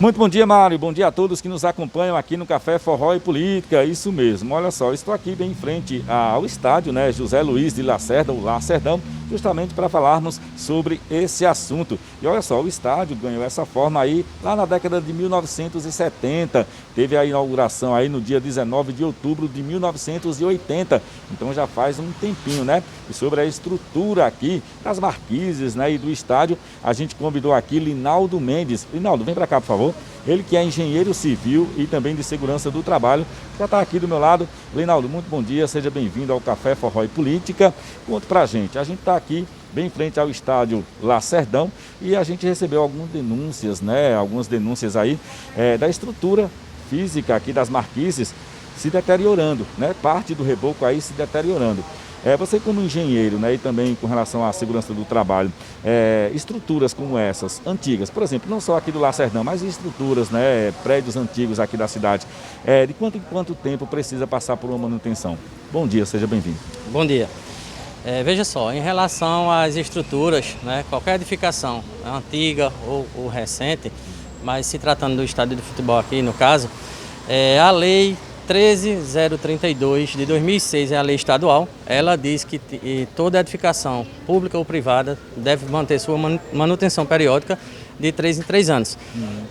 Muito bom dia, Mário. Bom dia a todos que nos acompanham aqui no Café Forró e Política. Isso mesmo. Olha só, estou aqui bem em frente ao estádio, né, José Luiz de Lacerda, o Lacerdão, justamente para falarmos sobre esse assunto. E olha só, o estádio ganhou essa forma aí lá na década de 1970. Teve a inauguração aí no dia 19 de outubro de 1980. Então já faz um tempinho, né? E sobre a estrutura aqui das marquises, né, e do estádio, a gente convidou aqui Linaldo Mendes. Linaldo, vem para cá, por favor. Ele que é engenheiro civil e também de segurança do trabalho, já está aqui do meu lado. Linaldo, muito bom dia, seja bem-vindo ao Café Forró e Política. Conta pra gente, a gente está aqui bem em frente ao estádio Lacerdão e a gente recebeu algumas denúncias, né? Algumas denúncias aí da estrutura física aqui das marquises se deteriorando, né? Parte do reboco aí se deteriorando. Você como engenheiro, né, e também com relação à segurança do trabalho, estruturas como essas, antigas, por exemplo, não só aqui do Lacerdão, mas estruturas, né, prédios antigos aqui da cidade, de quanto em quanto tempo precisa passar por uma manutenção? Bom dia, seja bem-vindo. Bom dia. Veja só, em relação às estruturas, né, qualquer edificação, antiga ou recente, mas se tratando do estádio de futebol aqui, no caso, a lei 13.032 de 2006 é a lei estadual. Ela diz que toda edificação pública ou privada deve manter sua manutenção periódica de 3 em 3 anos,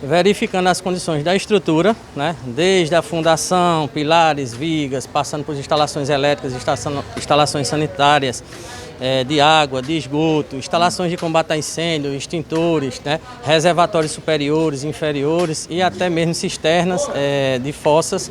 verificando as condições da estrutura, né, desde a fundação, pilares, vigas, passando por instalações elétricas, instalações sanitárias, de água, de esgoto, instalações de combate a incêndio, extintores, né, reservatórios superiores, inferiores e até mesmo cisternas de fossas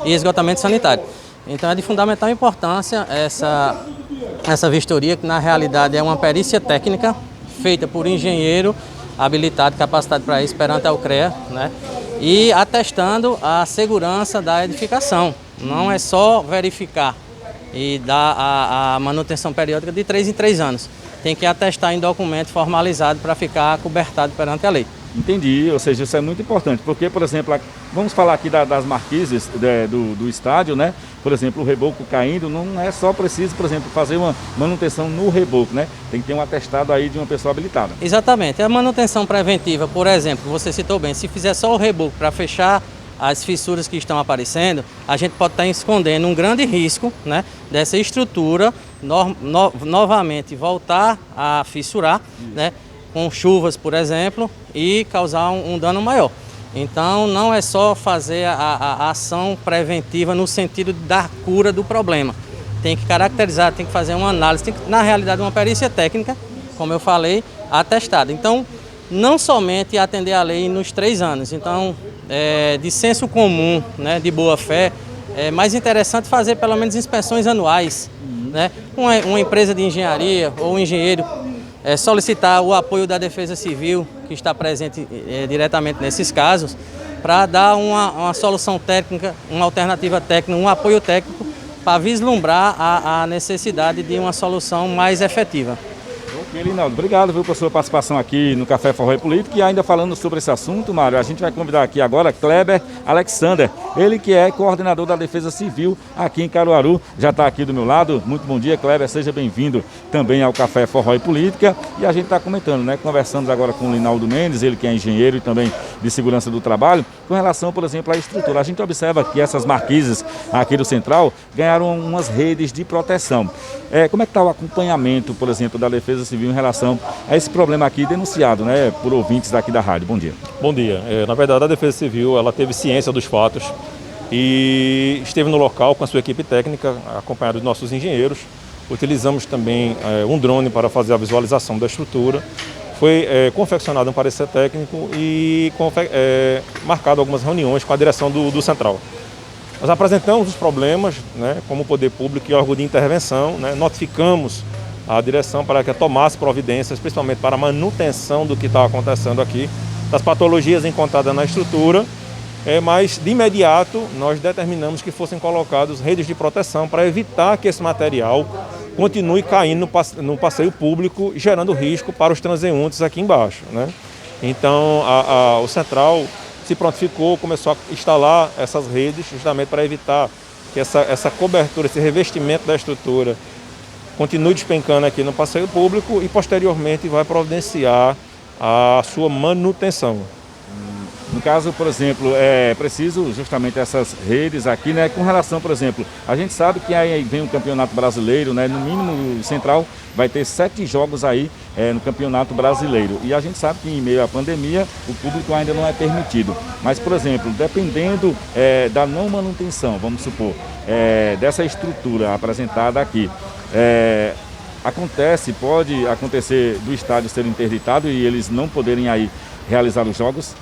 e esgotamento sanitário. Então é de fundamental importância essa vistoria, que na realidade é uma perícia técnica feita por engenheiro habilitado, capacitado para isso perante a UCREA, né, e atestando a segurança da edificação. Não é só verificar e dar a manutenção periódica de 3 em 3 anos. Tem que atestar em documento formalizado para ficar cobertado perante a lei. Entendi, ou seja, isso é muito importante, porque, por exemplo, vamos falar aqui das marquises do estádio, né? Por exemplo, o reboco caindo, não é só preciso, por exemplo, fazer uma manutenção no reboco, né? Tem que ter um atestado aí de uma pessoa habilitada. Exatamente, a manutenção preventiva, por exemplo, você citou bem, se fizer só o reboco para fechar as fissuras que estão aparecendo, a gente pode estar escondendo um grande risco, né, dessa estrutura novamente voltar a fissurar, né, com chuvas, por exemplo, e causar um dano maior. Então, não é só fazer a ação preventiva no sentido da cura do problema. Tem que caracterizar, tem que fazer uma análise, tem que, na realidade, uma perícia técnica, como eu falei, atestada. Então, não somente atender a lei nos 3 anos. Então, de senso comum, né, de boa fé, é mais interessante fazer pelo menos inspeções anuais, né? Uma empresa de engenharia ou um engenheiro solicitar o apoio da Defesa Civil, que está presente diretamente nesses casos, para dar uma solução técnica, uma alternativa técnica, um apoio técnico para vislumbrar a necessidade de uma solução mais efetiva. Ok, Linaldo, obrigado, viu, por sua participação aqui no Café Forró e Política. E ainda falando sobre esse assunto, Mário, a gente vai convidar aqui agora Kleber Alexander, ele que é coordenador da Defesa Civil aqui em Caruaru, já está aqui do meu lado. Muito bom dia, Kleber, seja bem-vindo também ao Café Forró e Política. E a gente está comentando, né, conversamos agora com o Linaldo Mendes, ele que é engenheiro e também de segurança do trabalho, com relação, por exemplo, à estrutura. A gente observa que essas marquises aqui do Central ganharam umas redes de proteção. Como é que está o acompanhamento, por exemplo, da Defesa Civil em relação a esse problema aqui denunciado, né, por ouvintes daqui da rádio? Bom dia. Bom dia. Na verdade, a Defesa Civil ela teve ciência dos fatos e esteve no local com a sua equipe técnica, acompanhado de nossos engenheiros. Utilizamos também um drone para fazer a visualização da estrutura. Foi confeccionado um parecer técnico e marcado algumas reuniões com a direção do Central. Nós apresentamos os problemas, né, como poder público e órgão de intervenção, né, notificamos a direção para que tomasse providências, principalmente para a manutenção do que está acontecendo aqui, das patologias encontradas na estrutura, mas de imediato nós determinamos que fossem colocadas redes de proteção para evitar que esse material continue caindo no passeio público, gerando risco para os transeuntes aqui embaixo, né? Então o Central se prontificou, começou a instalar essas redes justamente para evitar que essa cobertura, esse revestimento da estrutura continue despencando aqui no passeio público e posteriormente vai providenciar a sua manutenção. No caso, por exemplo, é preciso justamente essas redes aqui, né? Com relação, por exemplo, a gente sabe que aí vem o Campeonato Brasileiro, né? No mínimo, o Central vai ter 7 jogos aí no Campeonato Brasileiro. E a gente sabe que em meio à pandemia, o público ainda não é permitido. Mas, por exemplo, dependendo da não manutenção, vamos supor, dessa estrutura apresentada aqui, pode acontecer do estádio ser interditado e eles não poderem aí realizar os jogos?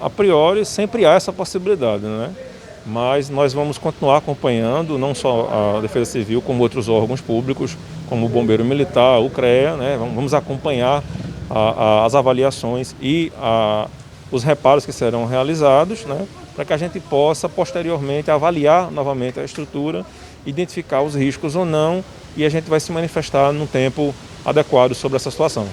A priori sempre há essa possibilidade, né? Mas nós vamos continuar acompanhando não só a Defesa Civil, como outros órgãos públicos, como o Bombeiro Militar, o CREA, né? Vamos acompanhar as avaliações e os reparos que serão realizados, né? Para que a gente possa posteriormente avaliar novamente a estrutura, identificar os riscos ou não, e a gente vai se manifestar no tempo adequado sobre essa situação.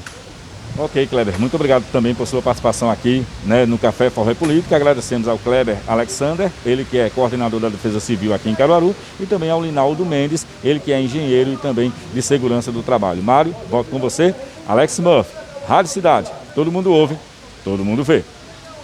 Ok, Kleber, muito obrigado também por sua participação aqui, né, no Café Forró e Política. Agradecemos ao Kleber Alexander, ele que é coordenador da Defesa Civil aqui em Caruaru, e também ao Linaldo Mendes, ele que é engenheiro e também de segurança do trabalho. Mário, volto com você. Alex Murphy, Rádio Cidade. Todo mundo ouve, todo mundo vê.